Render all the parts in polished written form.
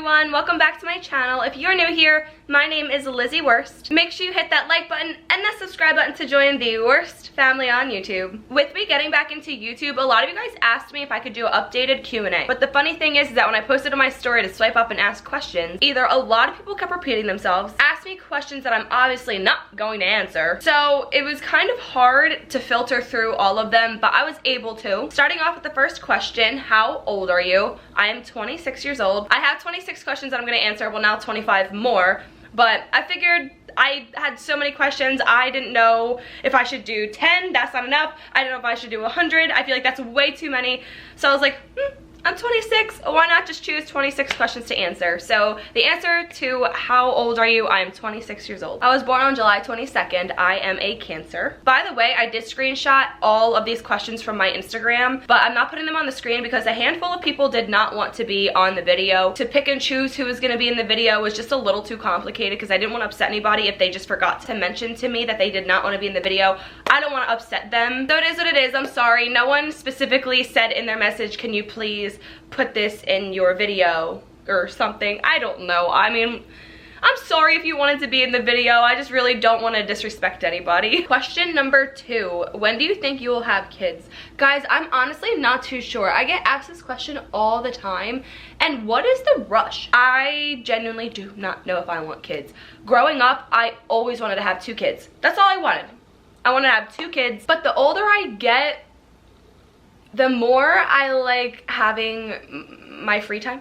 everyone, welcome back to my channel. If you're new here, my name is Lizzy Wurst. Make sure you hit that like button and that subscribe button to join the Wurst family on YouTube. With me getting back into YouTube, a lot of you guys asked me if I could do an updated Q&A. But the funny thing is that when I posted on my story to swipe up and ask questions, either a lot of people kept repeating themselves, asked me questions that I'm obviously not going to answer. So it was kind of hard to filter through all of them, but I was able to. Starting off with the first question, how old are you? I am 26 years old. I have 26 questions that I'm going to answer, well now 25 more, but I figured I had so many questions, I didn't know if I should do 10, that's not enough. I don't know if I should do 100, I feel like that's way too many. So I was like, I'm 26, why not just choose 26 questions to answer? So the answer to how old are you, I am 26 years old. I was born on July 22nd, I am a Cancer. By the way, I did screenshot all of these questions from my Instagram, but I'm not putting them on the screen because a handful of people did not want to be on the video. To pick and choose who was gonna be in the video was just a little too complicated because I didn't want to upset anybody if they just forgot to mention to me that they did not want to be in the video. I don't want to upset them. So it is what it is, I'm sorry. No one specifically said in their message, can you please put this in your video or something. I don't know. I mean, I'm sorry if you wanted to be in the video. I just really don't want to disrespect anybody. Question number 2. When do you think you will have kids? Guys, I'm honestly not too sure. I get asked this question all the time. And what is the rush? I genuinely do not know if I want kids. Growing up, I always wanted to have 2 kids. That's all I wanted. I wanted to have 2 kids. But the older I get, the more I like having my free time.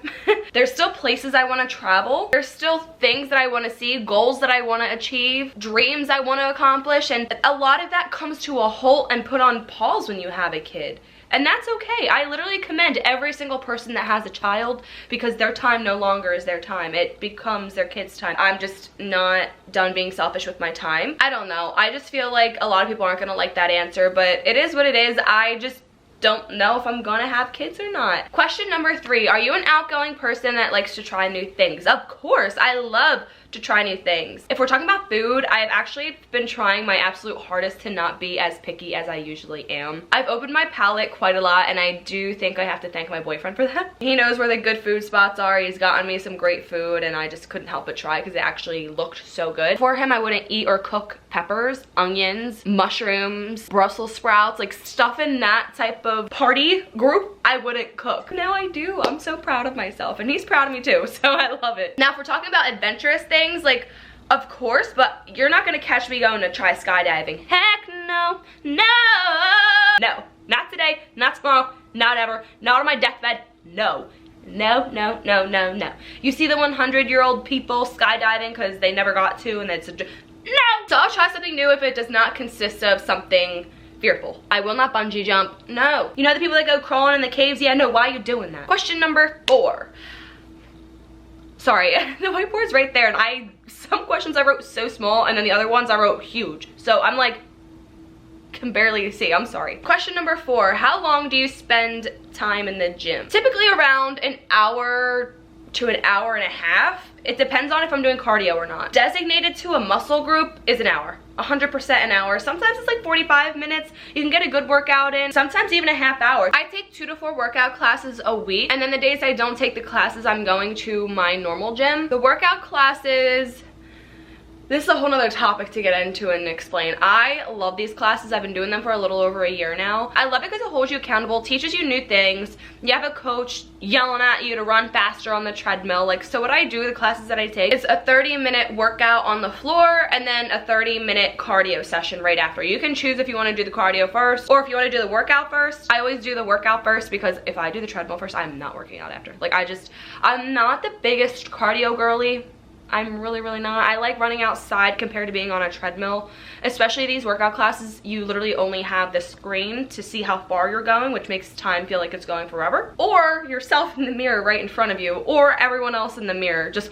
There's still places I want to travel. There's still things that I want to see, goals that I want to achieve, dreams I want to accomplish, and a lot of that comes to a halt and put on pause when you have a kid. And that's okay. I literally commend every single person that has a child because their time no longer is their time. It becomes their kid's time. I'm just not done being selfish with my time. I don't know. I just feel like a lot of people aren't going to like that answer, but it is what it is. I just don't know if I'm gonna have kids or not. Question number 3, are you an outgoing person that likes to try new things? Of course, I love to try new things. If we're talking about food, I've actually been trying my absolute hardest to not be as picky as I usually am. I've opened my palate quite a lot, and I do think I have to thank my boyfriend for that. He knows where the good food spots are. He's gotten me some great food, and I just couldn't help but try because it actually looked so good. For him, I wouldn't eat or cook peppers, onions, mushrooms, Brussels sprouts, like stuff in that type of party group, I wouldn't cook. Now I do. I'm so proud of myself, and he's proud of me too, so I love it. Now, if we're talking about adventurous things, like, of course, but you're not gonna catch me going to try skydiving. Heck no, no, no, not today, not tomorrow, not ever, not on my deathbed, no. No, no, no, no, no. You see the 100-year-old people skydiving because they never got to, and it's a no. So I'll try something new if it does not consist of something fearful. I will not bungee jump, no. You know the people that go crawling in the caves? Yeah, no, why are you doing that? Question number 4. Sorry, the whiteboard's right there, and some questions I wrote so small, and then the other ones I wrote huge. So I'm like, can barely see, I'm sorry. Question number 4, how long do you spend time in the gym? Typically around an hour to an hour and a half. It depends on if I'm doing cardio or not. Designated to a muscle group is an hour. 100% an hour. Sometimes it's like 45 minutes. You can get a good workout in. Sometimes even a half hour. I take 2 to 4 workout classes a week. And then the days I don't take the classes, I'm going to my normal gym. The workout classes, this is a whole nother topic to get into and explain. I love these classes. I've been doing them for a little over a year now. I love it because it holds you accountable, teaches you new things. You have a coach yelling at you to run faster on the treadmill. Like, so what I do, the classes that I take, is a 30-minute workout on the floor and then a 30-minute cardio session right after. You can choose if you want to do the cardio first or if you want to do the workout first. I always do the workout first because if I do the treadmill first, I'm not working out after. Like, I'm not the biggest cardio girly. I'm really not. I like running outside compared to being on a treadmill. Especially these workout classes, you literally only have the screen to see how far you're going, which makes time feel like it's going forever. Or yourself in the mirror right in front of you, or everyone else in the mirror. Just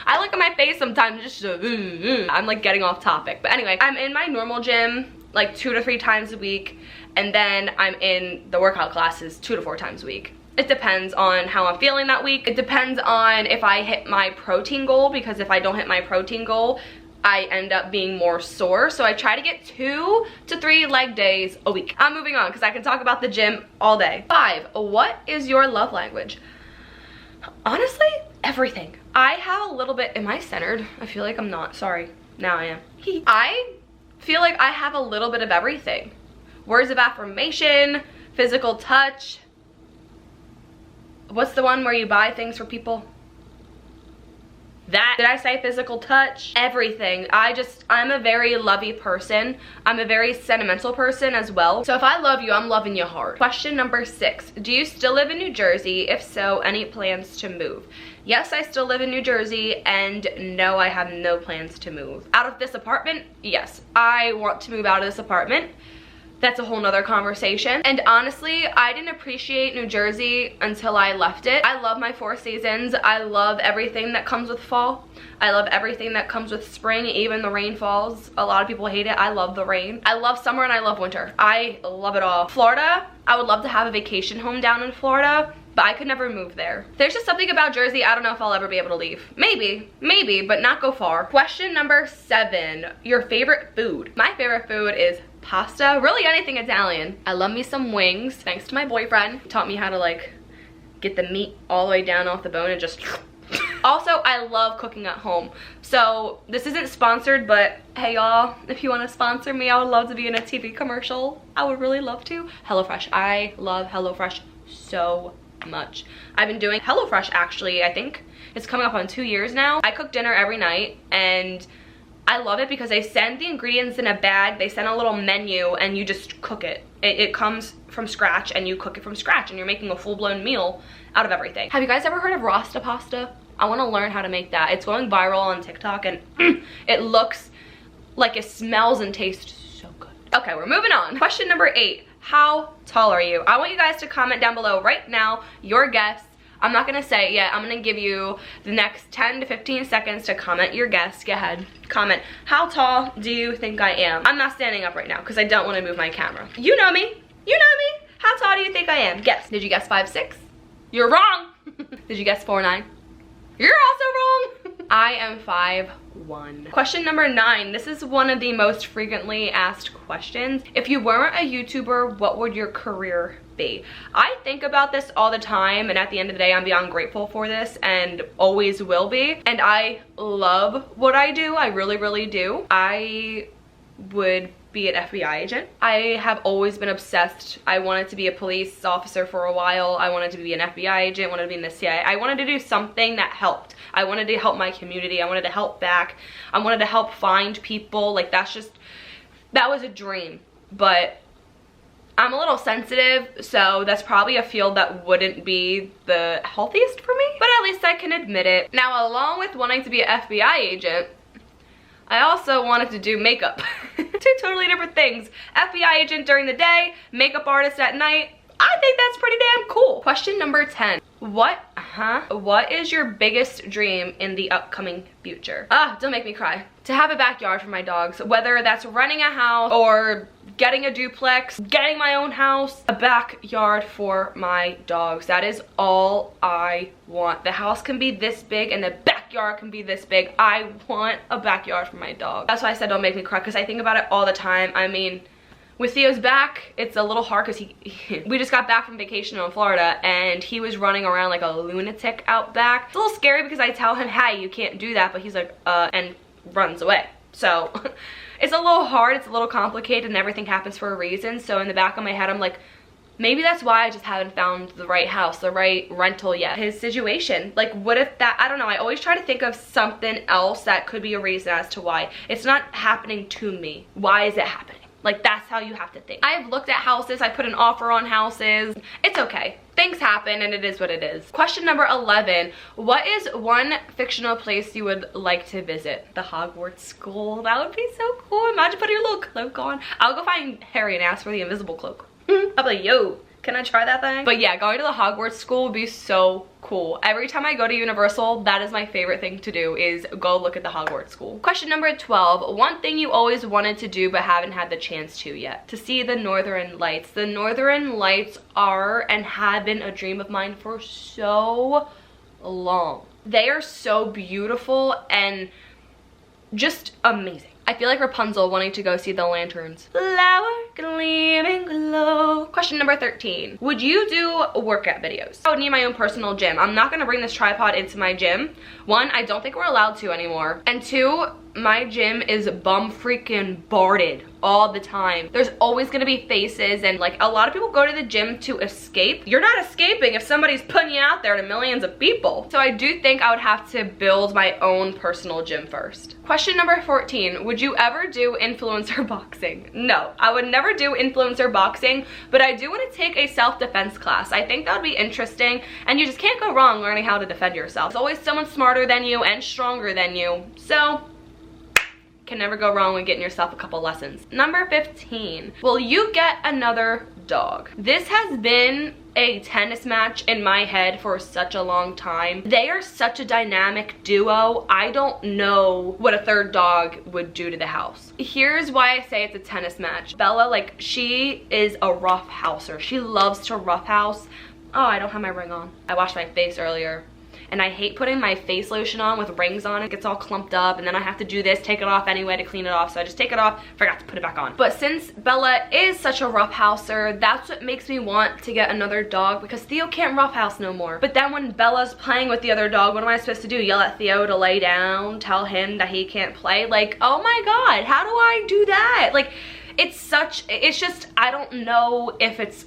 I look at my face sometimes, just I'm like getting off topic. But anyway, I'm in my normal gym like 2 to 3 times a week, and then I'm in the workout classes 2 to 4 times a week. It depends on how I'm feeling that week. It depends on if I hit my protein goal, because if I don't hit my protein goal, I end up being more sore. So I try to get 2 to 3 leg days a week. I'm moving on because I can talk about the gym all day. 5, what is your love language? Honestly, everything. I have a little bit, am I centered? I feel like I'm not, sorry. Now I am. I feel like I have a little bit of everything. Words of affirmation, physical touch. What's the one where you buy things for people? That, did I say physical touch? Everything. I'm a very lovey person. I'm a very sentimental person as well. So if I love you, I'm loving you hard. Question number 6. Do you still live in New Jersey? If so, any plans to move? Yes, I still live in New Jersey, and no, I have no plans to move. Out of this apartment? Yes, I want to move out of this apartment. That's a whole nother conversation. And honestly, I didn't appreciate New Jersey until I left it. I love my 4 seasons. I love everything that comes with fall. I love everything that comes with spring, even the rain falls. A lot of people hate it. I love the rain. I love summer and I love winter. I love it all. Florida, I would love to have a vacation home down in Florida, but I could never move there. There's just something about Jersey, I don't know if I'll ever be able to leave. Maybe, but not go far. Question number 7, your favorite food. My favorite food is pasta, really anything Italian. I love me some wings, thanks to my boyfriend. He taught me how to like get the meat all the way down off the bone and just also, I love cooking at home. So this isn't sponsored, but hey y'all, if you want to sponsor me, I would love to be in a TV commercial. I would really love to. HelloFresh, I love HelloFresh so much. I've been doing HelloFresh actually, I think it's coming up on 2 years now. I cook dinner every night and I love it because they send the ingredients in a bag, they send a little menu, and you just cook it. It comes from scratch and you cook it from scratch and you're making a full-blown meal out of everything. Have you guys ever heard of Rasta pasta? I want to learn how to make that. It's going viral on TikTok and it looks like it smells and tastes so good. Okay, we're moving on. Question number 8, how tall are you? I want you guys to comment down below right now your guess. I'm not gonna say it yet. I'm gonna give you the next 10 to 15 seconds to comment your guess. Go ahead, comment. How tall do you think I am? I'm not standing up right now because I don't want to move my camera. You know me. You know me. How tall do you think I am? Guess. Did you guess 5'6"? You're wrong. Did you guess 4'9"? You're also wrong. I am 5'1". Question number 9. This is one of the most frequently asked questions. If you weren't a YouTuber, what would your career be? I think about this all the time, and at the end of the day, I'm beyond grateful for this and always will be. And I love what I do. I really, really do. I would be an FBI agent. I have always been obsessed. I wanted to be a police officer for a while. I wanted to be an FBI agent, wanted to be in the CIA. I wanted to do something that helped. I wanted to help my community. I wanted to help back. I wanted to help find people. Like that was a dream. But I'm a little sensitive, so that's probably a field that wouldn't be the healthiest for me. But at least I can admit it. Now, along with wanting to be an FBI agent, I also wanted to do makeup. 2 totally different things. FBI agent during the day, makeup artist at night. I think that's pretty damn cool. Question number 10. What is your biggest dream in the upcoming future? Don't make me cry. To have a backyard for my dogs, whether that's renting a house or getting a duplex, getting my own house, a backyard for my dogs. That is all I want. The house can be this big and the backyard can be this big. I want a backyard for my dog. That's why I said don't make me cry, because I think about it all the time. I mean, with Theo's back, it's a little hard because we just got back from vacation in Florida and he was running around like a lunatic out back. It's a little scary because I tell him, hey, you can't do that, but he's like, and runs away. So it's a little hard, it's a little complicated, and everything happens for a reason. So in the back of my head, I'm like, maybe that's why I just haven't found the right house, the right rental yet. His situation, like what if that, I don't know, I always try to think of something else that could be a reason as to why. It's not happening to me. Why is it happening? Like that's how you have to think. I've looked at houses, I put an offer on houses. It's okay. Things happen and it is what it is. Question number 11. What is one fictional place you would like to visit? The Hogwarts school. That would be so cool. Imagine putting your little cloak on. I'll go find Harry and ask for the invisible cloak. I'll be like, yo, can I try that thing? But yeah, going to the Hogwarts school would be so cool. Every time I go to Universal, that is my favorite thing to do, is go look at the Hogwarts school. Question number 12. One thing you always wanted to do but haven't had the chance to yet. To see the Northern Lights. The Northern Lights are and have been a dream of mine for so long. They are so beautiful and just amazing. I feel like Rapunzel wanting to go see the lanterns. Flower gleaming glow. Question number 13. Would you do workout videos? I would need my own personal gym. I'm not gonna bring this tripod into my gym. One, I don't think we're allowed to anymore. And two, my gym is bum freaking boarded all the time. There's always gonna be faces, and like a lot of people go to the gym to escape. You're not escaping if somebody's putting you out there to millions of people. So I do think I would have to build my own personal gym first. Question number 14. Would you ever do influencer boxing? No, I would never do influencer boxing, but I do want to take a self-defense class. I think that would be interesting, and you just can't go wrong learning how to defend yourself. There's always someone smarter than you and stronger than you, so can never go wrong with getting yourself a couple lessons. Number 15, will you get another dog? This has been a tennis match in my head for such a long time. They are such a dynamic duo. I don't know what a third dog would do to the house. Here's why I say it's a tennis match. Bella, like, she is a rough houser. She loves to roughhouse. Oh, I don't have my ring on. I washed my face earlier. And I hate putting my face lotion on with rings on. It gets all clumped up, and then I have to do this, take it off anyway to clean it off. So I just take it off, forgot to put it back on. But since Bella is such a roughhouser, that's what makes me want to get another dog, because Theo can't roughhouse no more. But then when Bella's playing with the other dog, what am I supposed to do? Yell at Theo to lay down, tell him that he can't play? Like, oh my God, how do I do that? Like, it's just, I don't know if it's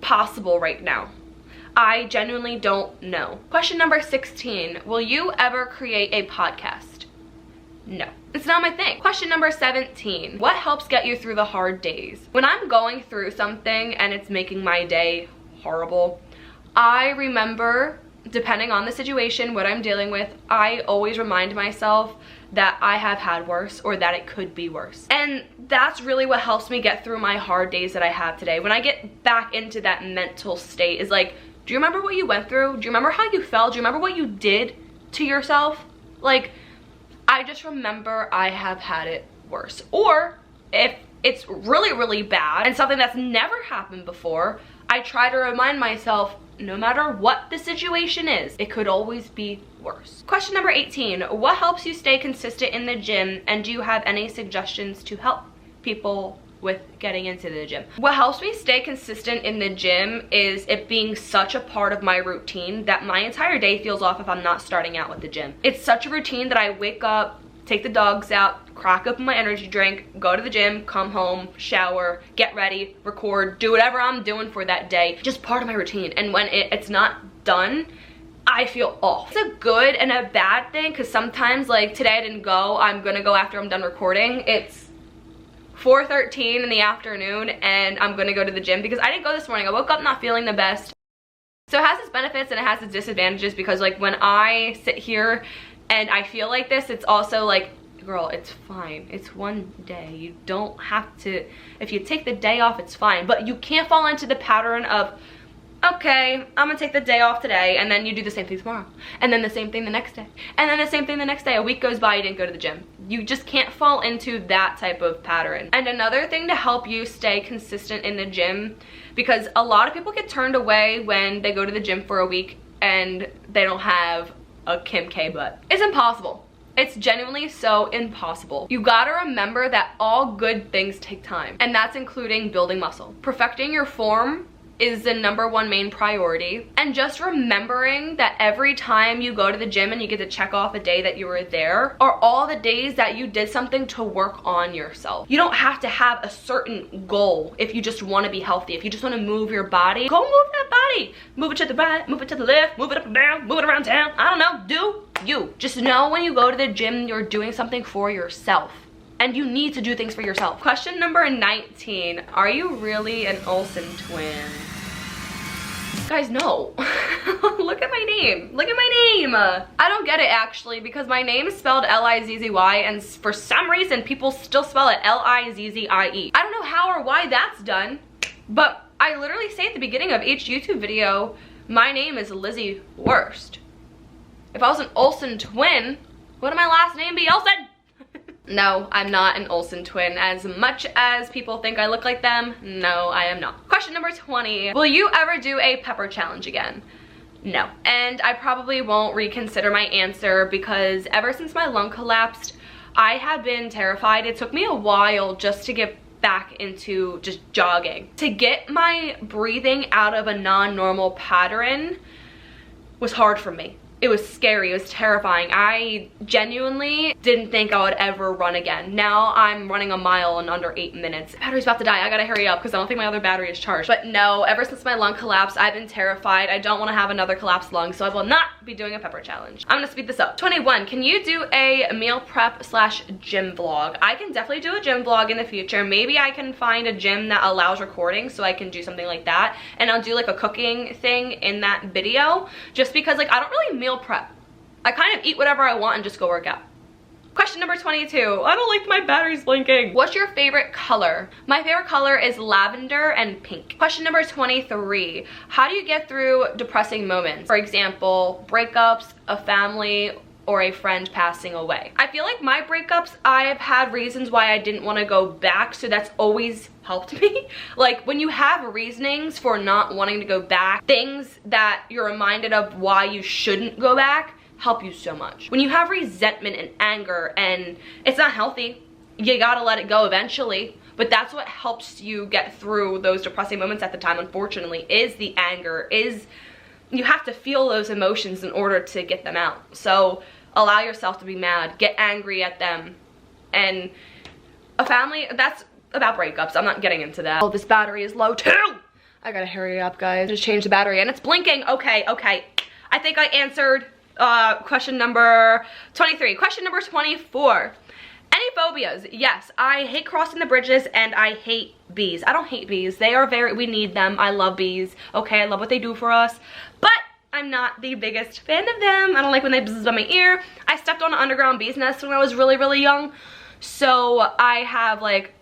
possible right now. I genuinely don't know. Question number 16, will you ever create a podcast? No, it's not my thing. Question number 17, what helps get you through the hard days? When I'm going through something and it's making my day horrible, I remember, depending on the situation, what I'm dealing with, I always remind myself that I have had worse, or that it could be worse. And that's really what helps me get through my hard days that I have today. When I get back into that mental state, is like, do you remember what you went through? Do you remember how you felt? Do you remember what you did to yourself? Like, I just remember I have had it worse. Or if it's really, really bad and something that's never happened before, I try to remind myself, no matter what the situation is, it could always be worse. Question number 18, what helps you stay consistent in the gym, and do you have any suggestions to help people with getting into the gym? What helps me stay consistent in the gym is it being such a part of my routine that my entire day feels off if I'm not starting out with the gym. It's such a routine that I wake up, take the dogs out, crack open my energy drink, go to the gym, come home, shower, get ready, record, do whatever I'm doing for that day. Just part of my routine. And when it's not done, I feel off. It's a good and a bad thing, because sometimes, like today I didn't go, I'm gonna go after I'm done recording. It's 4:13 in the afternoon and I'm gonna go to the gym because I didn't go this morning. I woke up not feeling the best. So it has its benefits and it has its disadvantages, because like when I sit here and I feel like this, it's also like, girl, it's fine. It's one day. You don't have to, if you take the day off, it's fine. But you can't fall into the pattern of, okay, I'm gonna take the day off today, and then you do the same thing tomorrow, and then the same thing the next day, and then the same thing the next day. A week goes by, you didn't go to the gym. You just can't fall into that type of pattern. And another thing to help you stay consistent in the gym, because a lot of people get turned away when they go to the gym for a week and they don't have a Kim K butt. It's impossible. It's genuinely so impossible. You gotta remember that all good things take time, and that's including building muscle. Perfecting your form is the #1 main priority, and just remembering that every time you go to the gym and you get to check off a day that you were there are all the days that you did something to work on yourself. You don't have to have a certain goal if you just want to be healthy. If you just want to move your body, go move that body. Move it to the right, move it to the left, move it up and down, move it around town. I don't know, do you. Just know when you go to the gym, you're doing something for yourself. And you need to do things for yourself. Question number 19. Are you really an Olsen twin? Guys, no. Look at my name. Look at my name. I don't get it, actually, because my name is spelled L-I-Z-Z-Y, and for some reason, people still spell it L-I-Z-Z-I-E. I don't know how or why that's done, but I literally say at the beginning of each YouTube video, my name is Lizzy Wurst. If I was an Olsen twin, wouldn't my last name be Olsen? No, I'm not an Olsen twin. As much as people think I look like them, no, I am not. Question number 20. Will you ever do a pepper challenge again? No. And I probably won't reconsider my answer, because ever since my lung collapsed, I had been terrified. It took me a while just to get back into just jogging. To get my breathing out of a non-normal pattern was hard for me. It was scary, it was terrifying. I genuinely didn't think I would ever run again. Now I'm running a mile in under 8 minutes. Battery's about to die, I gotta hurry up because I don't think my other battery is charged. But no, ever since my lung collapsed, I've been terrified. I don't wanna have another collapsed lung, so I will not be doing a pepper challenge. I'm gonna speed this up. 21, can you do a meal prep / gym vlog? I can definitely do a gym vlog in the future. Maybe I can find a gym that allows recording so I can do something like that. And I'll do like a cooking thing in that video, just because like I don't really meal prep. I kind of eat whatever I want and just go work out. Question number 22. I don't like my batteries blinking. What's your favorite color? My favorite color is lavender and pink. Question number 23. How do you get through depressing moments? For example, breakups, a family, or a friend passing away. I feel like my breakups, I have had reasons why I didn't want to go back, so that's always helped me. Like when you have reasonings for not wanting to go back, things that you're reminded of why you shouldn't go back help you so much. When you have resentment and anger and it's not healthy, you gotta let it go eventually. But that's what helps you get through those depressing moments at the time, unfortunately, is the anger, is you have to feel those emotions in order to get them out. So allow yourself to be mad, get angry at them. And a family, that's about breakups. I'm not getting into that. Oh, this battery is low too. I gotta hurry up, guys. Just change the battery and it's blinking. Okay. I think I answered question number 23. Question number 24. Any phobias? Yes, I hate crossing the bridges and I hate bees. I don't hate bees. They are we need them. I love bees. Okay, I love what they do for us. But I'm not the biggest fan of them. I don't like when they buzz on my ear. I stepped on an underground bee's nest when I was really, really young. So I have like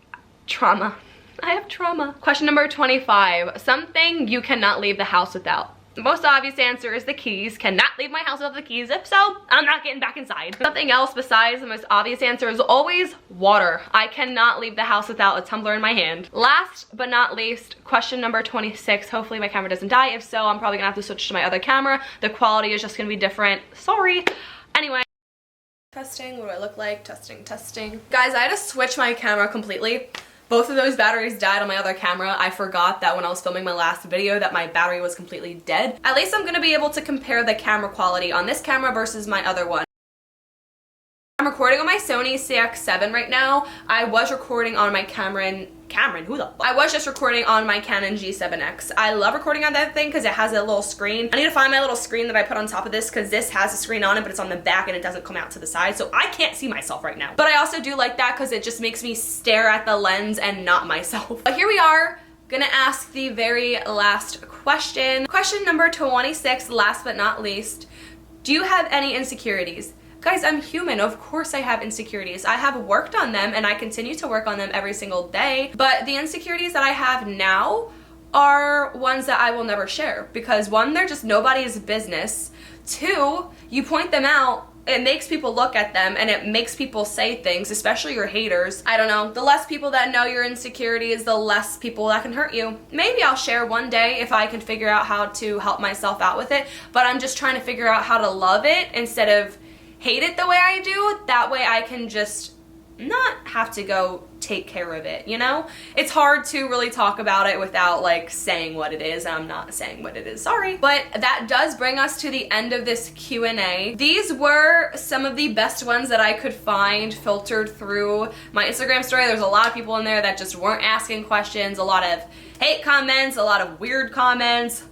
trauma. I have trauma. Question number 25. Something you cannot leave the house without. The most obvious answer is the keys. Cannot leave my house without the keys. If so, I'm not getting back inside. Something else besides the most obvious answer is always water. I cannot leave the house without a tumbler in my hand. Last but not least, question number 26. Hopefully my camera doesn't die. If so, I'm probably gonna have to switch to my other camera. The quality is just gonna be different. Sorry. Anyway. Testing, what do I look like? Testing. Guys, I had to switch my camera completely. Both of those batteries died on my other camera. I forgot that when I was filming my last video that my battery was completely dead. At least I'm gonna be able to compare the camera quality on this camera versus my other one. I'm recording on my Sony CX-7 right now. I was recording on my I was just recording on my Canon G7X. I love recording on that thing because it has a little screen. I need to find my little screen that I put on top of this because this has a screen on it, but it's on the back and it doesn't come out to the side, so I can't see myself right now. But I also do like that because it just makes me stare at the lens and not myself. But here we are, gonna ask the very last question. Question number 26, last but not least. Do you have any insecurities? Guys, I'm human. Of course I have insecurities. I have worked on them and I continue to work on them every single day. But the insecurities that I have now are ones that I will never share because one, they're just nobody's business. Two, you point them out, it makes people look at them and it makes people say things, especially your haters. I don't know. The less people that know your insecurities, the less people that can hurt you. Maybe I'll share one day if I can figure out how to help myself out with it, but I'm just trying to figure out how to love it instead of hate it the way I do. That way I can just not have to go take care of it, you know? It's hard to really talk about it without like saying what it is, and I'm not saying what it is, sorry. But that does bring us to the end of this Q&A. These were some of the best ones that I could find filtered through my Instagram story. There's a lot of people in there that just weren't asking questions, a lot of hate comments, a lot of weird comments,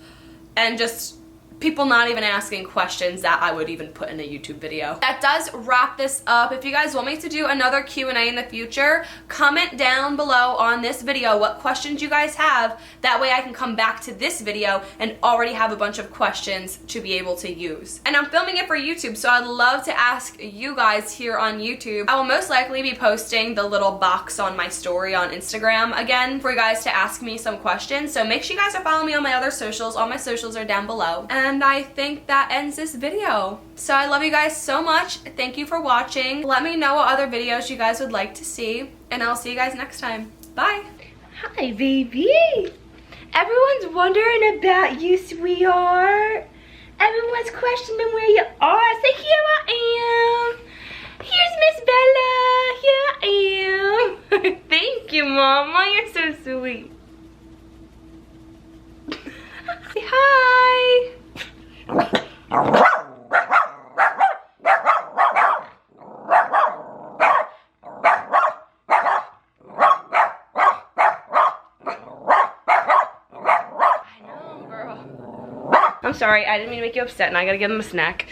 and just people not even asking questions that I would even put in a YouTube video. That does wrap this up. If you guys want me to do another Q&A in the future, comment down below on this video what questions you guys have. That way I can come back to this video and already have a bunch of questions to be able to use. And I'm filming it for YouTube, so I'd love to ask you guys here on YouTube. I will most likely be posting the little box on my story on Instagram again for you guys to ask me some questions. So make sure you guys are following me on my other socials. All my socials are down below. And I think that ends this video. So I love you guys so much. Thank you for watching. Let me know what other videos you guys would like to see, and I'll see you guys next time. Bye. Hi, baby. Everyone's wondering about you, sweetheart. Everyone's questioning where you are, so here I am. Here's Miss Bella. Mama, you're so sweet. Say hi. I know, girl. I'm sorry, I didn't mean to make you upset, and I gotta give him a snack.